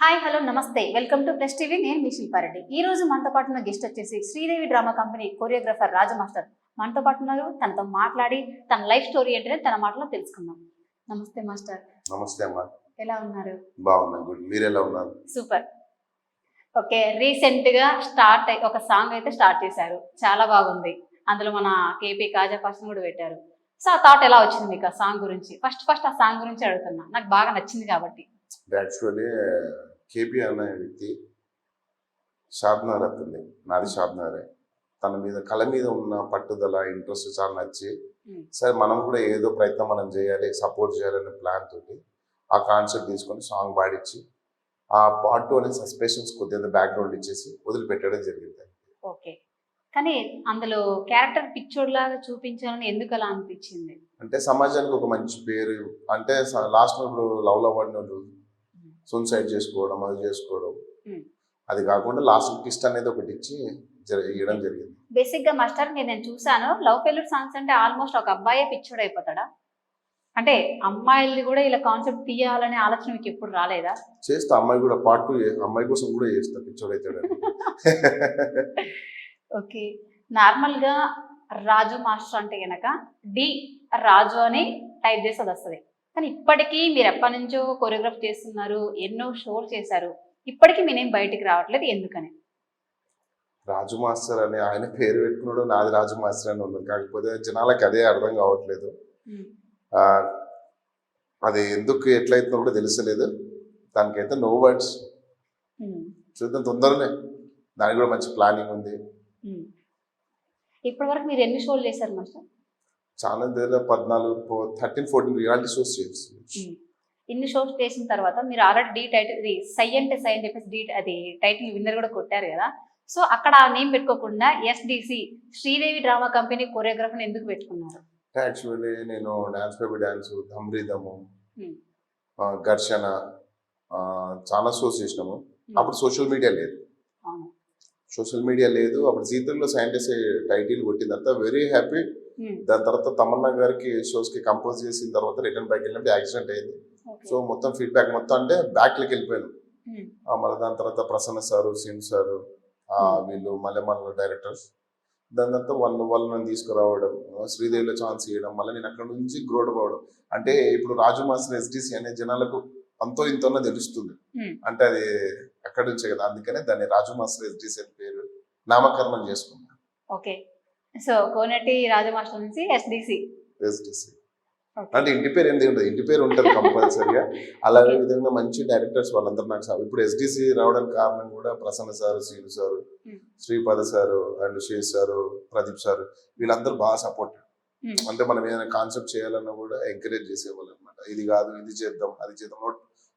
Hi hello నమస్తే welcome to press TV. నేను మీ శిల్పారెడ్డి. ఈ రోజు మనతో పాటు ఉన్న గెస్ట్ వచ్చేసి శ్రీదేవి డ్రామా కంపెనీ కొరియోగ్రాఫర్ రాజు మాస్టర్ మనతో పాటు ఉన్నారు. తనతో మాట్లాడి తన లైఫ్ స్టోరీ ఏంటనే తన మాటలో తెలుసుకుందాం. నమస్తే మాస్టర్. నమస్తే అమ్మా. ఎలా ఉన్నారు? బాగున్నా. గుడ్. మీరు ఎలా ఉన్నారు? సూపర్. ఓకే, రీసెంట్ గా ఒక సాంగ్ అయితే స్టార్ట్ చేశారు, చాలా బాగుంది. అందులో మన కేపీ కాజా పాషన్ కూడా పెట్టారు. సో ఆ థాట్ ఎలా వచ్చింది మీకు ఆ సాంగ్ గురించి? ఫస్ట్ ఆ సాంగ్ గురించి అడుగుతున్నా, నాకు బాగా నచ్చింది కాబట్టి. యాక్చువల్లీ కేపీ అనే వ్యక్తి షాద్నగర్ అతన్ని, నాది షాద్నగరే. తన మీద కళ మీద ఉన్న పట్టుదల, ఇంట్రెస్ట్ చాలా నచ్చి సరే మనం కూడా ఏదో ప్రయత్నం మనం చేయాలి, సపోర్ట్ చేయాలనే ప్లాన్ తోటి ఆ కాన్సెప్ట్ తీసుకొని సాంగ్ పాడించి ఆ పార్ట్ 2 అనే సస్పెషన్స్ కొద్దిగా బ్యాక్గ్రౌండ్ ఇచ్చేసి వదిలిపెట్టడం జరిగింది. ఓకే, కానీ అందులో క్యారెక్టర్ పిచ్చోడ్ లాగా చూపించాలని ఎందుకు అలా అనిపించింది? అంటే సమాజానికి ఒక మంచి పేరు, అంటే లాస్ట్ ఇప్పుడు లవ్ పడినోళ్ళు సూసైడ్ చేసుకోవడం, అది చేసుకోవడం, అది కాకుండా లాస్ట్ కిస్ట్ అనేది ఒకటి ఇచ్చి ఇవ్వడం జరిగింది. బేసిక్ గా మాస్టర్ నేను చూసాను, లవ్ ఫెయిల్యూర్ సాంగ్స్ అంటే ఆల్మోస్ట్ ఒక అబ్బాయే పిచ్చోడు అయిపోతాడా? అంటే అమ్మాయిల్ని కూడా ఇలా కాన్సెప్ట్ తీయాలనే ఆలోచన మీకు ఎప్పుడు రాలేదా? చేస్తా, అమ్మాయి కూడా పార్ట్ 2 అమ్మాయి కోసం కూడా చేస్తా, పిచ్చోడు అవుతాడు. ఓకే, నార్మల్ గా రాజు మాస్టర్ అంటే గనక డి రాజు అని టైప్ చేసి అది వస్తుంది. కానీ ఇప్పటికీ మీరు ఎప్పటి నుంచో కొరియోగ్రాఫ్ చేస్తున్నారు, ఎన్నో షోలు చేశారు, ఇప్పటికీ మీ నేమ్ బయటికి రావట్లేదు, ఎందుకని? రాజు మాస్టర్ అని ఆయన పేరు పెట్టుకున్నాడు, నాది రాజు మాస్టర్ అని ఉన్నది. కాకపోతే జనాలకి అదే అర్థం కావట్లేదు. అది ఎందుకు ఎట్లయితుందో కూడా తెలుసలేదు. దానికైతే నో వర్డ్స్. చూద్దాం తొందరనే, దానికి కూడా మంచి ప్లానింగ్ ఉంది. ఇప్పటి వరకు మీరు ఎన్ని షోలు చేశారు మాస్టర్? చాలా 13-14 రియాలిటీ షోస్ చేస్తుంది. ఇన్ని షోస్ చేసిన తర్వాత మీరు ఆల్రెడీ డి టైటిల్ సై అంటే సై అని చెప్పేసి డి అది టైటిల్ విన్నర్ కూడా కొట్టారు కదా. సో అక్కడ ఆ నేమ్ పెట్టుకోకుండా SDC Sridevi drama company choreographer ఎందుకు పెట్టుకున్నారు? యాక్చువల్లీ నేను డాన్స్ బేబీ డాన్స్, ధమ్రిదము, ఘర్షణ చాలా షోస్ చేసినాము. అప్పుడు సోషల్ మీడియా లేదు. అప్పుడు జీతంలో సైంటిస్ట్ టైటిల్ కొట్టిన తర్వాత వెరీ హ్యాపీ. దాని తర్వాత తమన్నా గారికి షోస్ కి కంపోజ్ చేసిన తర్వాత రిటర్న్ బ్యాక్ వెళ్ళినప్పుడు యాక్సిడెంట్ అయింది. సో మొత్తం ఫీడ్బ్యాక్ మొత్తం అంటే బ్యాక్లకి వెళ్ళిపోయాను. మళ్ళీ దాని తర్వాత ప్రసన్న సారు, సిన్ సారు, వీళ్ళు మలయాళ డైరెక్టర్స్, దాని తర్వాత వాళ్ళని తీసుకురావడం, శ్రీదేవిలో ఛాన్స్ ఇవ్వడం, మళ్ళీ నేను అక్కడ నుంచి గ్రోడ్ అవ్వడం. అంటే ఇప్పుడు రాజు మాస్టర్ ఎస్డిసి అనే జనాలకు అంతో ఇంతోనే తెలుస్తుంది, అంటే అది అక్కడి నుంచే కదా. అందుకనే దాన్ని రాజు మాస్టర్ ఎస్డిసి అని పేరు నామకరణం చేసుకున్నాను. ఓకే, సో కోనేటి రాజు మాస్టర్ నుంచి ఎస్డిసి. అంటే ఇంటి పేరు ఏంది ఉండదు, ఇంటి పేరు ఉంటుంది కంపల్సరిగా. అలాగే విధంగా మంచి డైరెక్టర్స్ వాళ్ళందరూ నాకు ఇప్పుడు ఎస్డిసి రావడానికి కారణం కూడా Prasanna sir, Seenu sir, Sripada sir and Shesh sir, Pradeep sir, వీళ్ళందరూ బాగా సపోర్ట్. అంటే మనం ఏదైనా కాన్సెప్ట్ చేయాలన్నా కూడా ఎంకరేజ్ చేసేవాళ్ళు అనమాట. ఇది కాదు, ఇది చేద్దాం, అది చేద్దాం,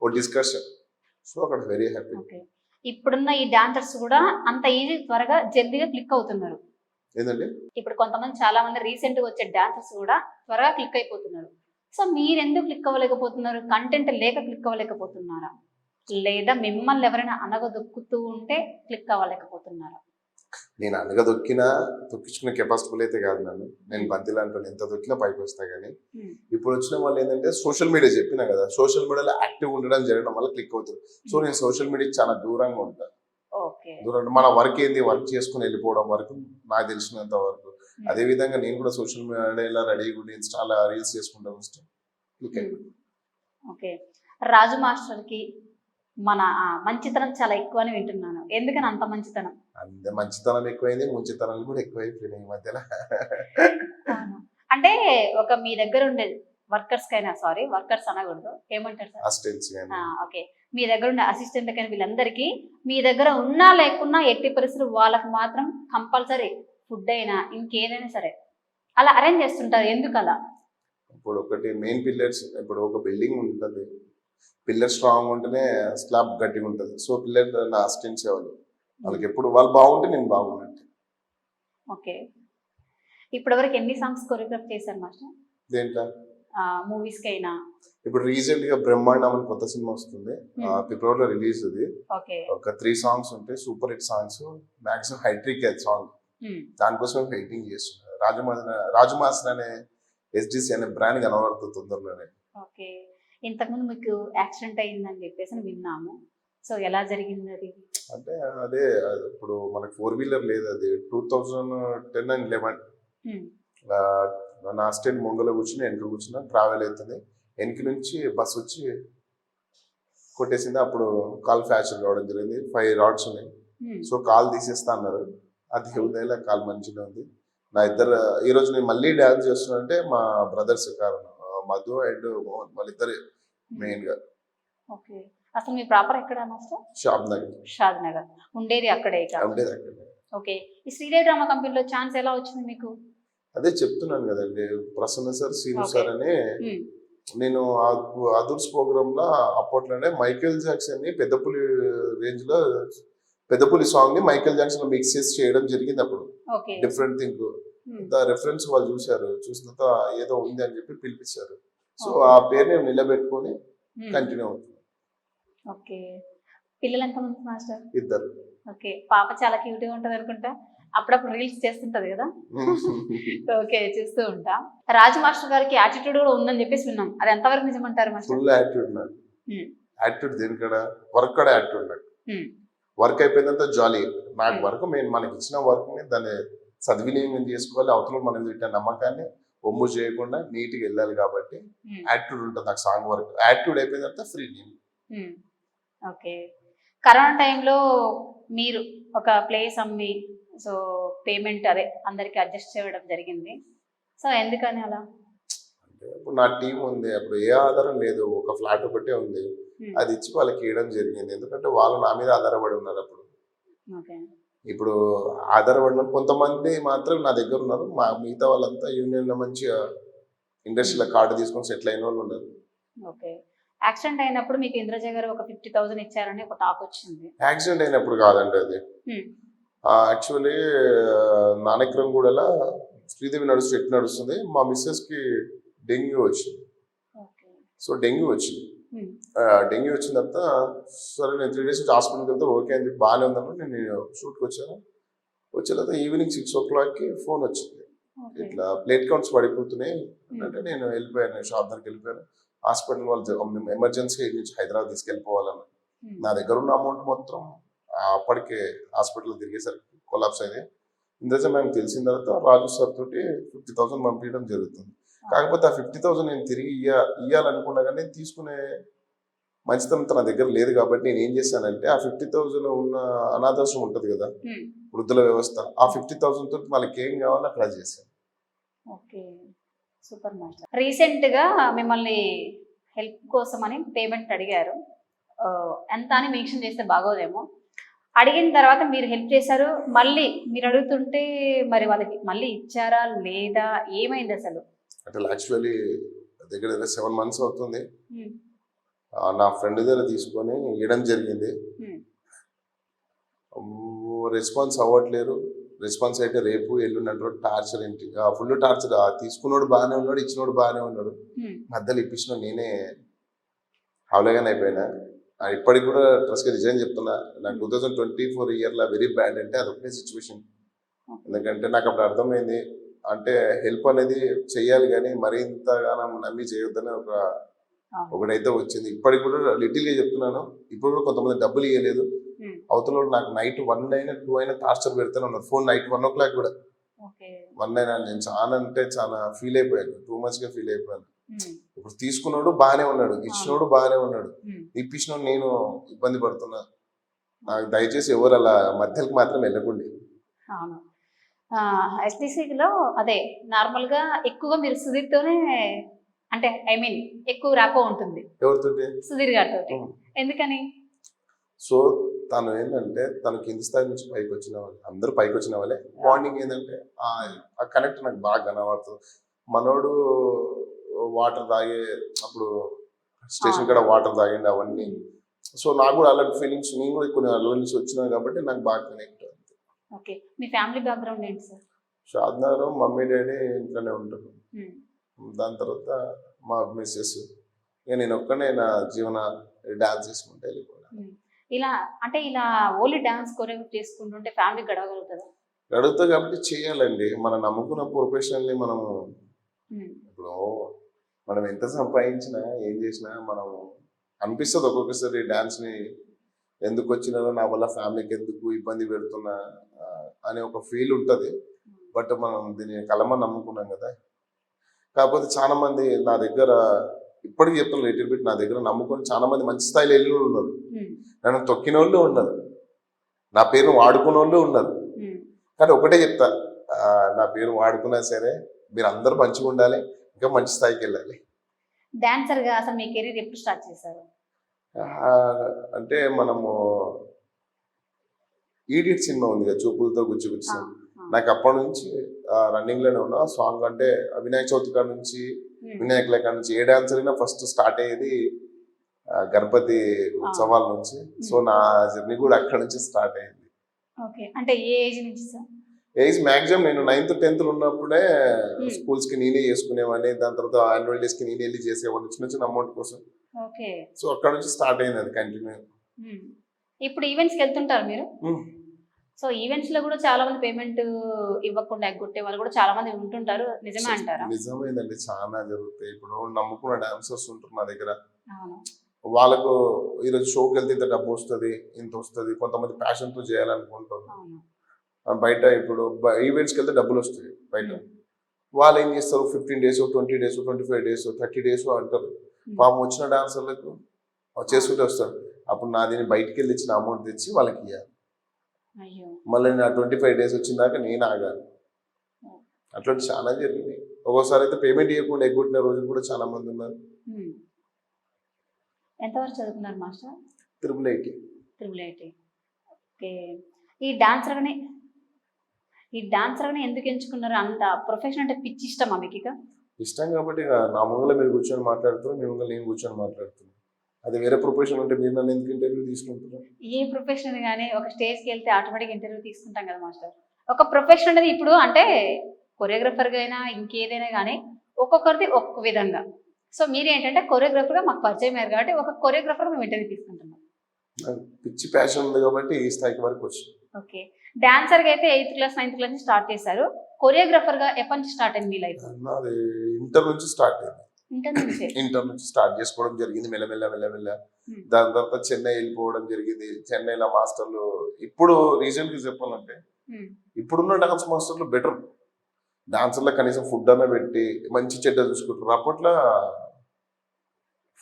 ఓ డిస్కషన్. సో అక్కడ వెరీ హ్యాపీ. ఇప్పుడున్న ఈ డాన్సర్స్ కూడా అంత ఈజీ త్వరగా జల్దీగా క్లిక్ అవుతున్నారు. ఏంటండి, ఇప్పుడు కొంతమంది చాలా మంది రీసెంట్ గా వచ్చే డాన్సర్స్ కూడా త్వరగా క్లిక్ అయిపోతున్నారు. సో మీరు ఎందుకు క్లిక్ అవ్వలేకపోతున్నారు? కంటెంట్ లేక క్లిక్ అవ్వలేకపోతున్నారా, లేదా మిమ్మల్ని ఎవరైనా అనగదొక్కుతూ ఉంటే క్లిక్ అవ్వలేకపోతున్నారా? నేను తొక్కించుకునే కెపాసిటీ అయితే కాదు. నేను బంతిలా అంటాను, ఎంత దొక్కినా పైకి వస్తా. కానీ ఇప్పుడు వచ్చిన వాళ్ళు ఏంటంటే సోషల్ మీడియా చెప్పినా కదా, సోషల్ మీడియాలో యాక్టివ్ ఉండడం జరగడం వల్ల క్లిక్ అవుతుంది. సో నేను సోషల్ మీడియాకి చాలా దూరంగా ఉంటాను. మన వర్క్ ఏంది, వర్క్ చేసుకుని వెళ్ళిపోవడం వరకు నాకు తెలిసినంత వరకు. అదే విధంగా నేను కూడా సోషల్ మీడియాలో రెడీగా ఉండి ఇన్స్టాలో రీల్స్ చేసుకుంటాను. ఓకే, రాజు మాస్టర్ కి మన మంచితనం చాలా ఎక్కువ అని వింటున్నాను, ఎందుకని అంత మంచితనం? అంత మంచితనం ఎక్కువైంది, ముంచితనం కూడా ఎక్కువైపోయినాయి ఈ మధ్యన. అంటే ఒక మీ దగ్గర ఉండే వర్కర్స్ అనకూడదు, ఏమంటారు సార్, అసిస్టెంట్స్. ఓకే, మీ దగ్గర ఉండే అసిస్టెంట్ కానీ వీళ్ళందరికీ మీ దగ్గర ఉన్నా లేకున్నా ఎట్టి పరిస్థితులు వాళ్ళకి మాత్రం కంపల్సరీ ఫుడ్ అయినా ఇంకేదైనా సరే అలా అరేంజ్ చేస్తుంటారు, ఎందుకు అలా? ఇప్పుడు ఒకటి మెయిన్ పిల్లర్స్, ఇప్పుడు ఒక బిల్డింగ్ ఉంటుంది, పిల్లర్ స్ట్రాంగ్ ఉంటేనే స్లాబ్ గట్టిగా ఉంటుంది. సో పిల్లర్ నా అసిస్టెంట్స్ వాళ్ళకి ఎప్పుడు వాళ్ళు బాగుంటే నేను బాగున్నట్టు. ఓకే, ఇప్పటివరకు ఎన్ని సాంగ్స్ కొరియోగ్రాఫ్ చేశారు మాస్టర్? దేంట్లో? మూవీస్ కి అయినా? ఇప్పుడు రీసెంట్ గా బ్రహ్మాండం అని కొత్త సినిమా వస్తుంది, ఫిబ్రవరిలో రిలీజ్. అది ఒక 3 సాంగ్స్ ఉంటాయి, super hit songs. Maximum hat-trick song, దానికోసం వెయిటింగ్ చేస్తున్నారు. రాజు మాస్టర్ అనే ఎస్డిసి అనే బ్రాండ్ కనబడుతుంది తొందరలోనే. ఓకే, ఇంతకుముందు మీకు యాక్సిడెంట్ అయ్యిందని చెప్పేసి విన్నాము. సో ఎలా జరిగింది అది? అంటే అదే ఇప్పుడు మనకు 4-వీలర్ లేదు, అది 2010 and 11. ఉమ్, నా స్టేట్ ముంగలో కూర్చుని వెనక కూర్చున్నా, ట్రావెల్ అవుతుంది, వెనక నుంచి బస్ వచ్చి కొట్టేసింది. అప్పుడు కాల్ ఫ్రాక్చర్ కావడం జరిగింది, 5 రాడ్స్ ఉన్నాయి. ఉమ్, సో కాల్ తీసేస్తా అన్నారు, అది హెల్దీలా కాల్ మంచిగా ఉంది. నా ఇద్దరు ఈరోజు నేను మళ్ళీ డ్యాన్స్ చేస్తున్నానంటే మా బ్రదర్స్ కారణం, మధు అండ్ మోహన్, వాళ్ళిద్దరు మెయిన్ గా. ఓకే. అసలు మీ ప్రాపర్ ఎక్కడ మాస్టర్? షాప్ నగర్ షాద్ నగర్. ఉండేది అక్కడే ఇక. ఉండేది అక్కడ. ఓకే. ఈ శ్రీదేవి డ్రామా కంపెనీలో ఛాన్స్ ఎలా వచ్చింది మీకు? అదే చెప్తున్నాను కదండి, Prasanna sir, Seenu Okay. Sir అని. ఉమ్, నేను అదర్స్ ప్రోగ్రామ్ లో అప్పట్లోనే మైకేల్ జాక్సన్ ని పెద్దపులి రేంజ్ లో, పెద్దపులి సాంగ్ ని మైకేల్ జాక్సన్ లో మిక్స్ చేసి చేయడం జరిగింది అప్పుడు. Okay. Different thing um, reference వాళ్ళు చూశారు, చూసిన తర్వాత ఏదో ఉంది అని చెప్పి పిలిపించారు. So Okay. ఆ పేరు నేను నిలబెట్టుకొని ఉమ్, కంటిన్యూ అవుతుంది. ఓకే. పిల్లలు ఎంతమంది మాస్టర్? ఇద్దరు. ఓకే. పాప చాలా క్యూట్ గా ఉంటది అనుకుంటా, అప్పుడప్పుడు రీల్స్ చేస్తుంటది కదా. ఓకే, చూస్తూ ఉంటా. రాజు మాస్టర్ గారికి యాటిట్యూడ్ కూడా ఉందని చెప్పేసి విన్నాం, అది ఎంతవరకు నిజమంటారు మాస్టర్? ఫుల్ యాటిట్యూడ్ నాకు. ఉమ్, యాటిట్యూడ్ దేనికడ, వర్క్ కూడా యాటిట్యూడ్ నాకు. ఉమ్, వర్క్ అయిపోయిందంతా జాలీ. నాకు Hmm. వర్క్ మనకి ఇచ్చిన వర్క్ ని దాన్ని సద్వినియోగం చేసుకోవాలి, అవతల మనం పెట్టిన నమ్మకాన్ని ఒమ్ము చేయకుండా నీట్ గా వెళ్ళాలి. కాబట్టి ఉమ్, యాటిట్యూడ్ ఉంటుంది నాకు. సాంగ్ వర్క్ యాటిట్యూడ్ అయిపోయిన తర్వాత ఫ్రీ. ఉమ్. ఓకే. కరోనా టైంలో మీరు ఒక ప్లేస్ అమ్మి, సో పేమెంట్ అదే అందరికి అడ్జస్ట్ చేయడం జరిగింది. సో ఎందుకని అలా? అంటే ఇప్పుడు నా టీం ఉంది, అప్పుడు ఏ ఆధారం లేదు, ఒక ఫ్లాట్ ఒకటే ఉంది, ఉమ్, అది ఇచ్చి వాళ్ళకి ఇవ్వడం జరిగింది. ఎందుకంటే వాళ్ళు నా మీద ఆధారపడి ఉన్నారు అప్పుడు. ఓకే. ఇప్పుడు ఆధారపడిన కొంతమంది మాత్రం నా దగ్గర ఉన్నారు, మా మిగతా వాళ్ళంతా యూనియన్ లో మంచిగా ఇండస్ట్రీలో కార్డు తీసుకొని సెటిల్ అయిన వాళ్ళు ఉన్నారు. ఓకే. యాక్సిడెంట్ అయినప్పుడు మీకు ఇంద్రజ గారు ఒక 50,000 ఇచ్చారని ఒక టాక్ వచ్చింది. యాక్సిడెంట్ అయినప్పుడు కాదండి అది. ఉమ్, యాక్చువల్లీ నానక్రంగూడలో శ్రీదేవి నడుస్తుంది, మా మిస్సెస్ కి డెంగ్యూ వచ్చింది. ఓకే. సో డెంగ్యూ వచ్చింది. ఉమ్, డెంగ్యూ వచ్చిన తర్వాత సరే నేను 3 days నుంచి హాస్పిటల్కి వెళ్తే ఓకే అని చెప్పి బాగానే ఉందన్నప్పుడు నేను షూట్కి వచ్చాను. వచ్చిన తర్వాత ఈవినింగ్ 6 o'clock ఫోన్ వచ్చింది, ఓకే. ఇట్లా ప్లేట్ కౌంట్స్ పడిపోతున్నాయి ఉమ్, అంటే నేను వెళ్ళిపోయాను, షాప్ దగ్గరికి వెళ్ళిపోయాను. హాస్పిటల్ వాళ్ళు ఎమర్జెన్సీ నుంచి హైదరాబాద్ తీసుకెళ్ళిపోవాలని, ఉమ్, నా దగ్గర ఉన్న అమౌంట్ మొత్తం అప్పటికే హాస్పిటల్ తిరిగేసరికి కొలాప్స్ అయింది. ఇంద్రజ మ్యామ్ తెలిసిన తర్వాత రాజు సార్ తోటి 50,000 పంపించడం జరుగుతుంది. కాకపోతే ఆ 50,000 నేను తిరిగి ఇయ్యాలనుకున్నా కానీ తీసుకునే మంచితనం తన దగ్గర లేదు. కాబట్టి నేను ఏం చేశానంటే ఆ 50,000 ఉన్న అనాథాశ్రమం ఉంటుంది కదా, ఉమ్, వృద్ధుల వ్యవస్థ, ఆ 50,000 తోటి వాళ్ళకి ఏం కావాలో అక్కడ చేశాను. ఓకే. Super master. రీసెంట్ గా మిమ్మల్ని హెల్ప్ కోసం అని పేమెంట్ అడిగారు. ఆ, ఎంత అని మెన్షన్ చేస్తే బాగోదేమో. అడిగిన తర్వాత మీరు హెల్ప్ చేశారు, మళ్ళీ మీరు అడుగుతుంటే మరి వాళ్ళకి మళ్ళీ ఇచ్చారా లేదా, ఏమైంది అసలు? అంటే యాక్చువల్లీ దగ్గర 7 months అవుతుంది. ఉమ్, నా ఫ్రెండ్ దగ్గర తీసుకొని ఇవ్వడం జరిగింది. ఉమ్, రెస్పాన్స్ అవ్వట్లేరు. రెస్పాన్స్ అయితే రేపు ఎల్లుండి టార్చర్ ఏంటి, ఫుల్ టార్చర్. తీసుకున్నాడు బాగానే ఉన్నాడు, ఇచ్చినోడు బాగానే ఉన్నాడు, ఉమ్, మధ్యలో ఇప్పించిన నేనే అవలేగానే అయిపోయినా. ఇప్పటికి కూడా ట్రస్ట్గా రిజైన్ చెప్తున్నా. నాకు 2024 ఇయర్లో వెరీ బ్యాడ్ అంటే అదొకటే సిచ్యువేషన్. ఎందుకంటే నాకు అప్పుడు అర్థమైంది, అంటే హెల్ప్ అనేది చెయ్యాలి కానీ మరీ ఇంతగానం నమ్మి చేయొద్దని ఒకటైతే వచ్చింది. ఇప్పటికి కూడా లిటిల్గా చెప్తున్నాను, ఇప్పుడు కూడా కొంతమంది డబ్బులు ఇవ్వలేదు, ఉమ్, అవతల వాళ్ళు నాకు నైట్ 1 అయినా 2 అయినా టార్చర్ పెడతానే ఉన్నారు. ఫోన్ నైట్ 1 o'clock కూడా, ఓకే. 1 అయినా. నేను చాలా అంటే చాలా ఫీల్ అయిపోయాను, టూ మచ్గా ఫీల్ అయిపోయాను. ఉమ్, ఇప్పుడు తీసుకున్నాడు బాగానే ఉన్నాడు, ఇచ్చినోడు బాగానే ఉన్నాడు, ఉమ్, ఇప్పించినోడు నేను ఇబ్బంది పడుతున్నా. నాకు దయచేసి ఎవరు అలా మధ్యలోకి మాత్రం వెళ్ళకండి. అవును. ఎస్డిసిలో అదే నార్మల్గా ఎక్కువగా మీరు సుధీర్తోనే, అంటే ఐ మీన్ ఎక్కువ ర్యాపో ఉంటుంది ఎవరితోటి? సుధీర్ గారితో. ఎందుకని? సో తను ఏంటంటే తను కింది స్థాయి నుంచి పైకి వచ్చిన వాళ్ళు, అందరూ పైకి వచ్చిన వాళ్ళే. బాండింగ్ ఏంటంటే ఆ కనెక్ట్ నాకు బాగా కనబడుతుంది. మనోడు వాటర్ తాగే అప్పుడు స్టేషన్ కూడా వాటర్ తాగిండి అవన్నీ. సో నాకు కూడా అలాంటి ఫీలింగ్స్, నేను కూడా కొన్ని అల్ల నుంచి వచ్చినా కాబట్టి నాకు బాగా కనెక్ట్. ఓకే. మీ ఫ్యామిలీ బ్యాక్గ్రౌండ్ ఏంటి సార్? షాద్నగర్ మమ్మీ డాడీ ఇంట్లోనే ఉంటారు. ఉమ్, దాని తర్వాత మా మిస్సెస్, ఇక నేను ఒక్కనే నా జీవన డాన్స్ చేసుకుంటే వెళ్ళిపోయినా. ఉమ్. ఇలా అంటే ఇలా ఓన్లీ డాన్స్ కొరియోగ్రఫీ చేసుకుంటుంటే ఫ్యామిలీ గడవగలుగుతుందా? అడుగుతా కాబట్టి చేయాలండి. మనం నమ్ముకున్న ప్రొఫెషనల్ని మనము, ఉమ్, ఇప్పుడు మనం ఎంత సంపాదించినా ఏం చేసినా మనం అనిపిస్తుంది ఒక్కొక్కసారి డాన్స్ని ఎందుకు వచ్చినారో, నా వల్ల ఫ్యామిలీకి ఎందుకు ఇబ్బంది పెడుతున్నా అనే ఒక ఫీల్ ఉంటుంది. బట్ మనం దీన్ని కలమని నమ్ముకున్నాం కదా. కాకపోతే చాలా మంది నా దగ్గర ఇప్పటికీ చెప్తున్నారు లిటిల్ బిట్, నా దగ్గర నమ్ముకొని చాలా మంది మంచి స్థాయిలో వెళ్ళిన వాళ్ళు ఉన్నారు, నన్ను తొక్కిన వాళ్ళు ఉన్నారు, నా పేరును వాడుకున్న వాళ్ళు ఉన్నారు. కానీ ఒకటే చెప్తా, నా పేరు వాడుకున్నా సరే మీరు అందరూ మంచిగా ఉండాలి, ఇంకా మంచి స్థాయికి వెళ్ళాలి. డాన్సర్ గా అసలు మీ కెరీర్ ఎప్పుడు స్టార్ట్ చేశారు? అంటే మనము ఈడియట్ సినిమా ఉంది కదా, చూపులతో గుచ్చి గుచ్చి, నాకు అప్పటి నుంచి రన్నింగ్ లోనే ఉన్నా. సాంగ్ అంటే వినాయక చవితి కాడ నుంచి, వినాయకుల కాడ నుంచి ఏ డాన్సర్ అయినా ఫస్ట్ స్టార్ట్ అయ్యేది గణపతి ఉత్సవాల నుంచి. సో నా జర్నీ కూడా అక్కడ నుంచి స్టార్ట్ అయింది. ఓకే, అంటే ఏ ఏజ్ నుంచి సార్? ఏజ్ మాక్సిమం నేను 9th 10th ఉన్నప్పుడే స్కూల్స్ కి నేనే చేసుకునేవాడిని. దాని తర్వాత యాన్యువల్ డేస్ కి నేనే వెళ్ళి చేసేవాడిని చిన్న చిన్న అమౌంట్ కోసం. ఓకే, సో అక్కడ నుంచి స్టార్ట్ అయింది అది కంటిన్యూ. ఇప్పుడు ఈవెంట్స్కి వెళ్తుంటారు మీరు? సో ఈవెంట్స్ లో కూడా చాలా మంది పేమెంట్ ఇవ్వకుండా ఎగ్గొట్టే వాళ్ళు కూడా చాలా మంది ఉంటుంటారు, నిజమే అంటారా? నిజమేనండి, చాలా జరుగుతాయి. ఇప్పుడు నమ్ముకున్న డాన్సర్స్ ఉంటారు నా దగ్గర, వాళ్ళకు ఈరోజు షోకి వెళ్తే ఇంత డబ్బు వస్తుంది, ఇంత వస్తుంది. కొంతమంది ప్యాషన్ తో చేయాలనుకుంటారు. బయట ఇప్పుడు ఈవెంట్స్కి వెళ్తే డబ్బులు వస్తాయి బయట. వాళ్ళు ఏం చేస్తారు, 15 days 20 days 25 days 30 days అంటారు. పాపం వచ్చిన డాన్సర్లకు చేసుకుంటే వస్తారు. అప్పుడు నా దీన్ని బయటికి వెళ్ళి ఇచ్చిన అమౌంట్ తెచ్చి వాళ్ళకి ఇవ్వాలి. మళ్ళీ నా 25 days వచ్చిన దాకా నేను ఆగాను. అట్లాంటి చాలా జరిగింది. ఒక్కోసారి అయితే పేమెంట్ ఇవ్వకుండా ఎగ్గొట్టిన రోజులు కూడా చాలా మంది ఉన్నారు. ఎంతవరకు చదువుకున్నారు మాస్టర్? IIIT. ఓకే, ఈ డాన్సర్ ఎందుకు ఎంచుకున్నారు? అంత ప్రొఫెషన్ అంటే పిచ్చి ఇష్టమా మీకు? ఇష్టం కాబట్టి నా ముంగల మీరు కూర్చొని మాట్లాడుతున్నారు, మీ ముంగల నేను కూర్చొని మాట్లాడుతున్నాను. అది వేరే ప్రొఫెషన్ ఉంటే మీరు నన్ను ఎందుకు ఇంటర్వ్యూ తీసుకుంటున్నారు? ఏ ప్రొఫెషన్ కానీ ఒక స్టేజ్కి వెళ్తే ఆటోమేటిక్ ఇంటర్వ్యూ తీసుకుంటాం కదా మాస్టర్. ఒక ప్రొఫెషన్ అనేది ఇప్పుడు అంటే కొరియోగ్రఫర్గా అయినా ఇంకేదైనా కానీ ఒక్కొక్కరిది ఒక్కొక్క విధంగా. సో మీరు ఏంటంటే కొరియోగ్రఫర్గా మాకు పరిచయం అయ్యారు కాబట్టి ఒక కొరియోగ్రఫర్ మేము ఇంటర్వ్యూ తీసుకుంటున్నాం. పిచ్చి ప్యాషన్ ఉంది కాబట్టి ఈ స్థాయికి వరకు వచ్చి. ఓకే, డాన్సర్గా అయితే 8th class 9th class నుంచి స్టార్ట్ చేశారు. కొరియోగ్రఫర్గా ఎప్పటి నుంచి స్టార్ట్ అయింది మీ లైఫ్? నాది ఇంటర్ నుంచి స్టార్ట్ అయింది. ఇంటర్ నుంచి స్టార్ట్ చేసుకోవడం జరిగింది మెల్లమెల్ల. దాని తర్వాత చెన్నై వెళ్ళిపోవడం జరిగింది. చెన్నైలో మాస్టర్లు, ఇప్పుడు రీసెంట్ గా చెప్పాలంటే ఇప్పుడున్న డాన్స్ మాస్టర్లు బెటర్. డాన్సర్లో కనీసం ఫుడ్ అన్న పెట్టి మంచి చెడ్డ చూసుకుంటారు. అప్పట్లో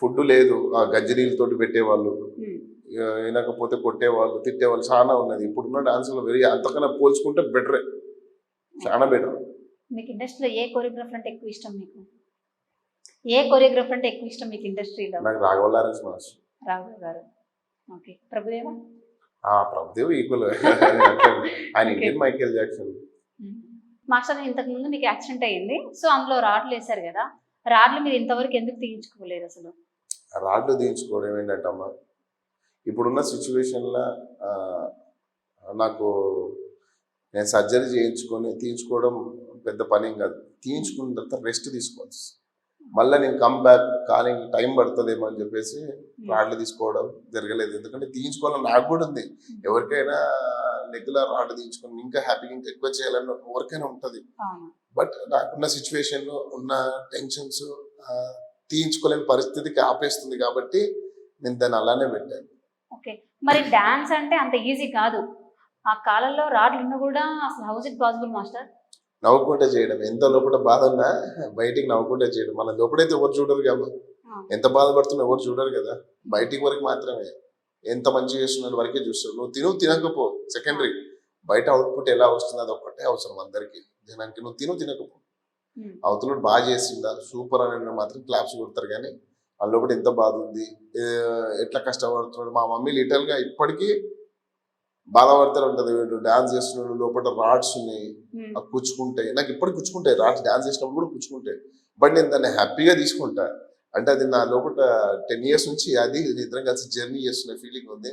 ఫుడ్ లేదు, ఆ గజ్జరీలతోటి పెట్టేవాళ్ళు, వినకపోతే కొట్టేవాళ్ళు, తిట్టేవాళ్ళు చాలా ఉన్నది. ఇప్పుడున్న డాన్సర్లు అంతకన్నా పోల్చుకుంటే బెటరే, చాలా బెటర్. మీకు ఇండస్ట్రీలో ఏ కొరియోగ్రఫర్ అంటే ఎక్కువ ఇష్టం? మీకు ఇండస్ట్రీలో? నాకు Raghava Lawrence master. Raghava garu. Okay, Prabhudeva? Prabhudev equal. ఆయన ఇండియన్ మైకేల్ జాక్సన్. మాస్టర్, ఇంతకు ముందు మీకు యాక్సిడెంట్ అయ్యింది, సో అందులో రాడ్లు వేశారు కదా, రాడ్లు మీరు ఇంతవరకు ఎందుకు తీయించుకోలేదు? అసలు రాడ్లు తీయించుకోవడం ఏంటంటమ్మా, ఇప్పుడున్న సిచ్యువేషన్లో నాకు నేను సర్జరీ తీయించుకోవడం పెద్ద పని కాదు. తీయించుకున్న తర్వాత రెస్ట్ తీసుకోవచ్చు. మళ్ళీ నేను కమ్ బ్యాక్ కానీ టైం పడుతుందేమో అని చెప్పేసి రాడ్లు తీసుకోవడం జరగలేదు. ఎందుకంటే తీయించుకోవాలని నాకు కూడా ఉంది. ఎవరికైనా రెగ్యులర్ రాడ్లు తీయించుకొని ఇంకా హ్యాపీగా ఇంకా ఎక్కువ చేయాలని ఎవరికైనా ఉంటుంది. బట్ నాకున్న సిచ్యువేషన్లో ఉన్న టెన్షన్స్ తీయించుకోలేని పరిస్థితికి ఆపేస్తుంది కాబట్టి నేను దాన్ని అలానే పెట్టాను. ఓకే, మరి డాన్స్ అంటే అంత ఈజీ కాదు. ఆ కాలంలో రాడ్లు ఉన్నా కూడా అసలు హౌస్ ఇట్ పాసిబుల్ మాస్టర్? నవ్వుకుంటే చేయడం, ఎంత లోపల బాధ ఉన్నా బయటికి నవ్వుకుంటే చేయడం. మన లోపలైతే ఎవరు చూడరు కదా, ఎంత బాధపడుతున్నా ఎవరు చూడరు కదా, బయటికి వరకు మాత్రమే. ఎంత మంచిగా చేస్తున్న వరకే చూస్తారు. నువ్వు తినకపో సెకండరీ, బయట అవుట్పుట్ ఎలా వస్తుంది అది ఒక్కటే అవసరం అందరికి. జనానికి నువ్వు తినకపో, అవతల బాగా చేసిందా సూపర్ అని మాత్రం క్లాప్స్ కొడతారు. కానీ వాళ్ళ లోపల ఎంత బాధ ఉంది, ఎట్లా కష్టపడుతున్నాడు. మా మమ్మీ లిటరల్ గా ఇప్పటికీ బాధపడతారు ఉంటుంది. డాన్స్ చేస్తున్నాడు, లోపల రాడ్స్ ఉన్నాయి, అవి కూర్చుకుంటాయి. నాకు ఇప్పటికి కూర్చుకుంటాయి రాడ్స్, డాన్స్ చేసినప్పుడు కూడా కూర్చుకుంటాయి. బట్ నేను దాన్ని హ్యాపీగా తీసుకుంటా. అంటే అది నా లోపల 10 years నుంచి అది ఇద్దరం కలిసి జర్నీ చేస్తున్న ఫీలింగ్ ఉంది.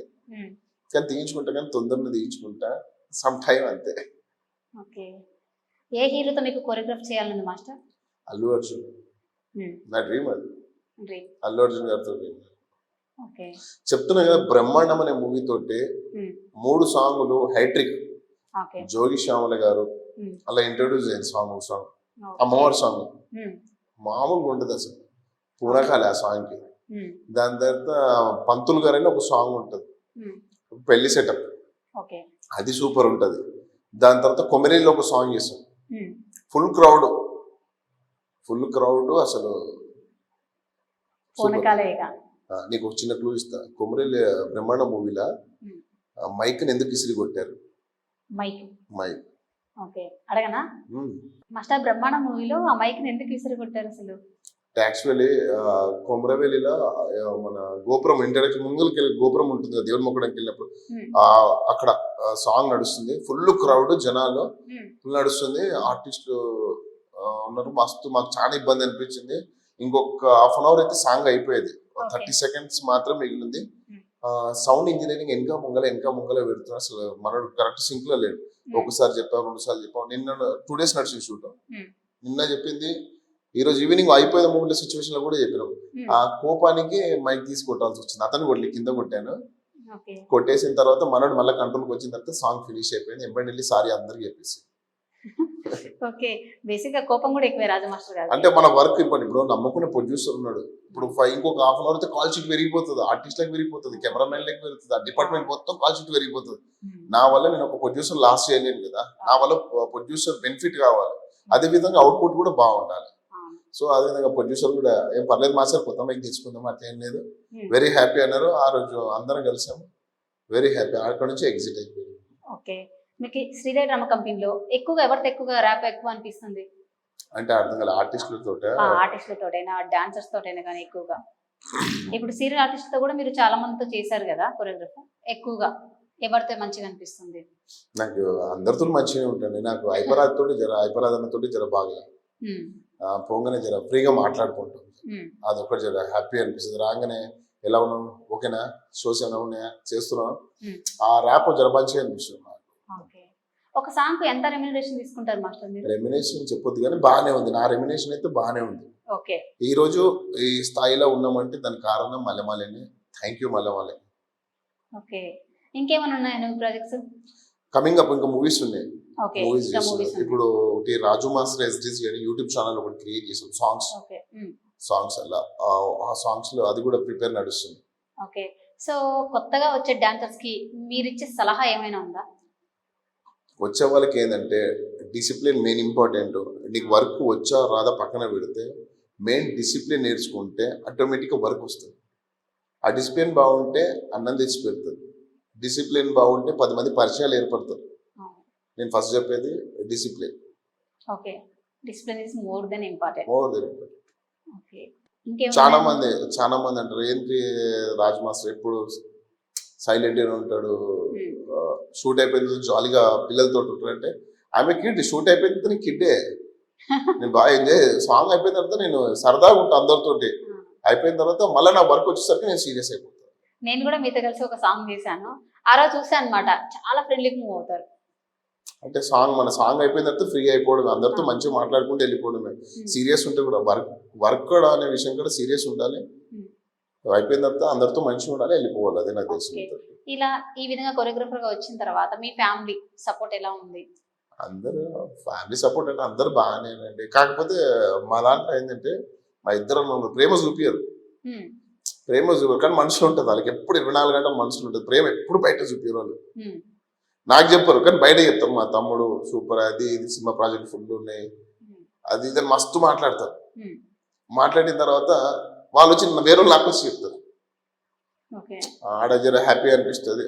కానీ తీయించుకుంటా, కానీ తొందరగా తీయించుకుంటా, సమ్ టైం అంతే. ఓకే, ఏ హీరోతో మీకు కొరియోగ్రాఫ్ చేయాలని మాస్టర్? అల్లు అర్జున్. నా డ్రీమ్ అది, అల్లు అర్జున్ గారితో. చెప్తున్నా కదా, బ్రహ్మాండం అనే మూవీ తోటి 3 సాంగులు హైట్రిక్. జోగి శ్యామల గారు అలా ఇంట్రొడ్యూస్ అయింది సాంగ్, అమ్మవారి సాంగ్. మామూలుగా ఉంటుంది అసలు, పూనకాలి ఆ సాంగ్ కి. దాని తర్వాత పంతులు గారు అని ఒక సాంగ్ ఉంటుంది, పెళ్లి సెటప్ ఓకే. అది సూపర్ ఉంటది. దాని తర్వాత కొమరేలిలో ఒక సాంగ్ చేసాం, ఫుల్ క్రౌడ్ అసలు సూపర్. పూనకాలేగా. నీకు ఒక చిన్న క్లూ ఇస్తా. కొమరేలి బ్రహ్మాండ మూవీలా మైక్ ని ఎందుకు ఇసిరి కొట్టారు? మైక్ ఓకే, అడగనా? మాస్టర్ బ్రహ్మాండ మూవీలో ఆ మైక్ ని ఎందుకు విసిరి కొట్టారు అసలు? యాక్చువల్లీ కొమరవెల్లిలో మన గోపురం ఇంటర్నెట్ ముందుకెళ్ళి గోపురం ఉంటుంది కదా, దేవుని మొక్కడానికి వెళ్ళినప్పుడు అక్కడ సాంగ్ నడుస్తుంది, ఫుల్ క్రౌడ్ జనాలు ఫుల్ నడుస్తుంది, ఆర్టిస్టులు ఉన్నారు, మస్తు మాకు చాలా ఇబ్బంది అనిపించింది. ఇంకొక హాఫ్ అన్ అవర్ అయితే సాంగ్ అయిపోయేది, 30 seconds మాత్రం మిగిలింది. సౌండ్ ఇంజనీరింగ్ వెనక ముంగల పెడుతున్నా, అసలు మనడు కరెక్ట్ సింక్ లో లేడు. ఒకసారి చెప్పాం, 2 సార్లు చెప్పాం. నిన్న 2 days నడిచింది షూట్. నిన్న చెప్పింది, ఈ రోజు ఈవినింగ్ అయిపోయిన మూమెంట్ సిచ్యువేషన్ లో కూడా చెప్పినాం. ఆ కోపానికి మైక్ తీసి కొట్టాల్సి వచ్చింది. అతను కొట్టి కింద కొట్టాను. కొట్టేసిన తర్వాత మనోడు మళ్ళీ కంట్రోల్కి వచ్చిన తర్వాత సాంగ్ ఫినిష్ అయిపోయింది. ఎంబడి వెళ్ళి సారీ అందరికి చెప్పేసి. ఓకే, బేసిక్ గా కోపం కూడా ఎక్కువే రాజు మాస్టర్ గారు. అంటే మన వర్క్ ఇప్పుడు నమ్ముకునే ప్రొడ్యూసర్ ఉన్నాడు. ఇప్పుడు ఇంకొక హాఫ్ అన్ అవర్ అయితే కాల్ షీట్ పెరిగిపోతుంది, ఆర్టిస్ట్లకు పెరిగిపోతుంది, కెమెరామెన్ లకి పెరుగుతుంది, ఆ డిపార్ట్మెంట్ మొత్తం కాల్ షీట్ పెరిగిపోతుంది. నా వల్ల నేను ఒక ప్రొడ్యూసర్ లాస్ చేయలేను కదా, నా వల్ల ప్రొడ్యూసర్ బెనిఫిట్ కావాలి, అదే విధంగా అవుట్పుట్ కూడా బాగుండాలి. సో అదే విధంగా ప్రొడ్యూసర్ కూడా ఏం పర్లేదు మాస్టర్ కొత్త మైక్ తెచ్చుకుందాం అట్లా ఏం లేదు, వెరీ హ్యాపీ అన్నారు. ఆ రోజు అందరం కలిసాము, వెరీ హ్యాపీ. అక్కడ నుంచి ఎగ్జిట్ అయిపోయింది. ఓకే, మీకు శ్రీదేవి డ్రామా కంపెనీలో ఎక్కువగా ఎవరితో ఎక్కువగా ర్యాప్ ఎక్కువ అనిపిస్తుంది? అంటే అర్థం కాదు, ఆర్టిస్టులతోటైనా డాన్సర్స్ తోటైనా కానీ ఎక్కువగా? ఇప్పుడు సీరియల్ ఆర్టిస్ట్ తో కూడా మీరు చాలా మందితో చేశారు కదా కొరియోగ్రఫర్, ఎక్కువగా ఎవరితో మంచిగా అనిపిస్తుంది? నాకు అందరితో మంచిగా ఉంటుంది. నాకు ఐపరాధనతోటి జర బాగా పోగానే జర ఫ్రీగా మాట్లాడుకుంటుంది, అదొకటి జర హ్యాపీ అనిపిస్తుంది. రాగానే ఎలా ఉన్నావు, ఓకేనా, షోస్ ఏమైనా ఉన్నాయా, చేస్తున్నావు, ఆ ర్యాప్ జర మంచిగా అనిపిస్తుంది. ఒక సాంగ్ ఎంత రెమ్యునరేషన్ తీసుకుంటారు మాస్టర్ మీరు? రెమ్యునరేషన్ చెప్పొద్దు కానీ బాగానే ఉంది, నా రెమ్యునరేషన్ అయితే బాగానే ఉంది. ఓకే, ఈ రోజు ఈ స్థాయిలో ఉన్నామంటే దానికి కారణం మల్లెమాలని. థ్యాంక్ యూ మల్లెమాలి. ఓకే, ఇంకేమైనా ఉన్నాయా నువ్వు ప్రాజెక్ట్స్? కమింగ్ అప్ ఇంకా మూవీస్ ఉన్నాయి. మూవీస్ ఇప్పుడు ఒకటి రాజు మాస్టర్ ఎస్డిసి అని యూట్యూబ్ ఛానల్ ఒకటి క్రియేట్ చేసాం, సాంగ్స్ అలా ఆ సాంగ్స్ లో అది కూడా ప్రిపేర్ నడుస్తుంది. ఓకే, సో కొత్తగా వచ్చే డాన్సర్స్ కి మీరు ఇచ్చే సలహా ఏమైనా ఉందా? వచ్చే వాళ్ళకి ఏంటంటే డిసిప్లిన్ మెయిన్ ఇంపార్టెంట్. నీకు వర్క్ వచ్చా రాదా పక్కన పెడితే మెయిన్ డిసిప్లిన్ నేర్చుకుంటే ఆటోమేటిక్గా వర్క్ వస్తుంది. ఆ డిసిప్లిన్ బాగుంటే అన్నం తెచ్చి పెడుతుంది, డిసిప్లిన్ బాగుంటే 10 మంది పరిచయాలు ఏర్పడతారు. నేను ఫస్ట్ చెప్పేది discipline. Okay, discipline is more than important. Okay, చాలా మంది అంటారు ఏంటి రాజ్ మాస్టర్ ఎప్పుడు సైలెంట్ గా ఉంటాడు, షూట్ అయిపోయింది జాలీగా పిల్లలతో ఉంటాడు అంటే, ఆమె కిడ్, షూట్ అయిపోయింది నీ కిడ్డే. నేను బాగా ఎంజాయ్, సాంగ్ అయిపోయిన తర్వాత నేను సరదాగా ఉంటాను అందరితోటి, అయిపోయిన తర్వాత మళ్ళీ నా వర్క్ వచ్చేసరికి నేను సీరియస్ అయిపోతాను. నేను కూడా మీతో కలిసి ఒక సాంగ్ చేశాను, ఆ రోజు చూసాను అనమాట, చాలా ఫ్రెండ్లీగా మూవ్ అవుతారు. అంటే మన సాంగ్ అయిపోయిన తర్వాత ఫ్రీ అయిపోవడం, అందరితో మంచిగా మాట్లాడుకుంటూ వెళ్ళిపోవడమే. సీరియస్ ఉంటే కూడా వర్క్ కూడా అనే విషయం కూడా సీరియస్ ఉండాలి, అయిపోయిన తర్వాత అందరితో మంచిగా ఉండాలి, వెళ్ళిపోవాలి, అదే నాకు తెలిసింది. ఇలా ఈ విధంగా కొరియోగ్రాఫర్ గా వచ్చిన తర్వాత మీ ఫ్యామిలీ సపోర్ట్ ఎలా ఉంది? అందరూ ఫ్యామిలీ సపోర్ట్ అంటే అందరు బాగానేనండి. కాకపోతే మా దాంట్లో ఏంటంటే మా ఇద్దరు ప్రేమ చూపియరు, కానీ మనుషులు ఉంటుంది వాళ్ళకి ఎప్పుడు 24 గంటలు మనుషులు ఉంటుంది. ప్రేమ ఎప్పుడు బయట చూపియరు వాళ్ళు, నాకు చెప్పరు కానీ బయట చెప్తారు. మా తమ్ముడు సూపర్, అది ఇది సినిమా ప్రాజెక్ట్ ఫుల్ ఉన్నాయి, అది ఇది మస్తు మాట్లాడతారు. మాట్లాడిన తర్వాత వాళ్ళు వచ్చి వేరే నాకు వచ్చి చెప్తారు, ఆడ జర హ్యాపీ అనిపిస్తుంది.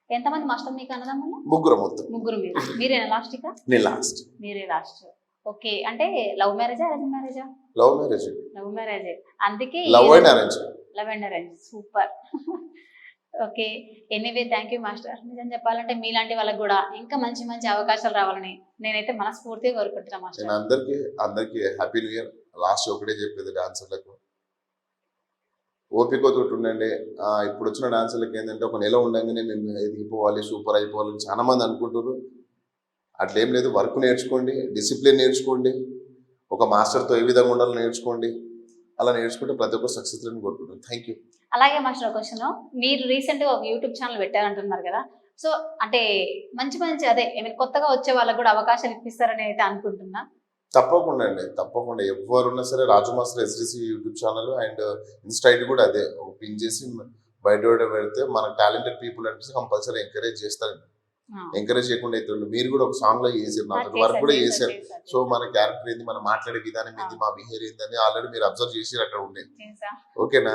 ఎంతమంది మాస్టర్ మీకు అన్నదమ్ములు? ముగ్గురు మొత్తం. ముగ్గురు మీరు, మీరేనా లాస్ట్? నేను లాస్ట్. మీరే లాస్ట్. ఓకే, అంటే లవ్ మ్యారేజా అరేంజ్ మ్యారేజా? Love marriage. లవ్ మ్యారేజ్, అందుకే love and arrange. Love and arrange, super. Okay, anyway thank you master. నిజం చెప్పాలంటే మీలాంటి వాళ్ళకి కూడా ఇంకా మంచి మంచి అవకాశాలు రావాలని నేనైతే మనస్ఫూర్తిగా కోరుకుంటున్నా మాస్టర్. నేను అందరికి హ్యాపీ న్యూ ఇయర్. లాస్ట్ ఒకటే చెప్పేది డాన్సర్లకు, ఓపికతో ఉండండి. ఇప్పుడు వచ్చిన డాన్సర్లకు ఏంటంటే ఒక నెల ఉండగానే మేము ఎదిగిపోవాలి, సూపర్ అయిపోవాలని చాలా మంది అనుకుంటారు. అట్లేం లేదు, వర్క్ నేర్చుకోండి, డిసిప్లిన్ నేర్చుకోండి, ఒక మాస్టర్తో ఏ విధంగా ఉండాలో నేర్చుకోండి. అలా నేర్చుకుంటే ప్రతి ఒక్కరు సక్సెస్ అని కోరుకుంటాను. Thank you. అలాగే మాస్టర్ క్వశ్చన్, మీరు రీసెంట్గా ఒక యూట్యూబ్ ఛానల్ పెట్టారంటున్నారు కదా, సో అంటే మంచి మంచి అదే ఏమైనా కొత్తగా వచ్చే వాళ్ళకు కూడా అవకాశాలు ఇప్పిస్తారని అయితే అనుకుంటున్నా. తప్పకుండా అండి, తప్పకుండా. ఎవరున్నా సరే Raju master SDC YouTube channel and insta ID కూడా అదే, ఒక పిన్ చేసి బయట పెడితే మన టాలెంటెడ్ పీపుల్ అనిపిస్తే కంపల్సరీ ఎంకరేజ్ చేస్తాను. ఎంకరేజ్ చేయకుండా అయితే మీరు కూడా ఒక సాంగ్ లో చేసారు, నాతో వర్క్ కూడా చేశారు. సో మన క్యారెక్టర్ ఏంది, మనం మాట్లాడే విధానం ఏంది, మా బిహేవియర్ ఏందని ఆల్రెడీ మీరు అబ్జర్వ్ చేసి అక్కడ ఉండేది. ఓకేనా?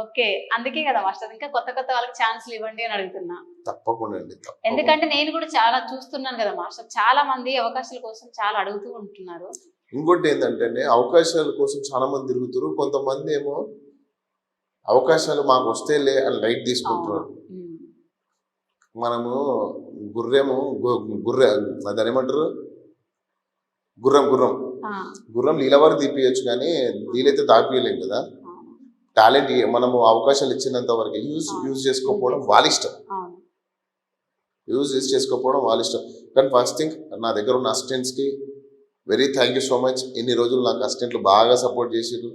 ఓకే, అందుకే కదా మాస్టర్ ఇంకా కొత్త కొత్త వాళ్ళకి ఛాన్స్లు ఇవ్వండి అని అడుగుతున్నా. తప్పకుండా అండి, ఎందుకంటే నేను కూడా చాలా చూస్తున్నాను కదా మాస్టర్, చాలా మంది అవకాశాల కోసం చాలా అడుగుతూ ఉంటున్నారు. ఇంకోటి ఏంటంటే అవకాశాల కోసం చాలా మంది తిరుగుతారు, కొంతమంది ఏమో అవకాశాలు మాకు వస్తేలే అని లైట్ తీసుకుంటున్నారు. మనము గుర్రె దాని ఏమంటారు, గుర్రం లీలవారు తీపియచ్చు కానీ వీలైతే దాపియలేం కదా. టాలెంట్ మనము అవకాశాలు ఇచ్చినంత వరకు యూజ్ చేసుకోకపోవడం వాళ్ళ ఇష్టం, యూజ్ చేసుకోకపోవడం వాళ్ళ ఇష్టం. కానీ ఫస్ట్ థింగ్, నా దగ్గర ఉన్న అసిస్టెంట్స్కి very thank you so much. ఇన్ని రోజులు నాకు అసిస్టెంట్లు బాగా సపోర్ట్ చేసారు,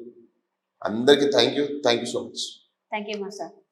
అందరికీ thank you so much. Thank you master.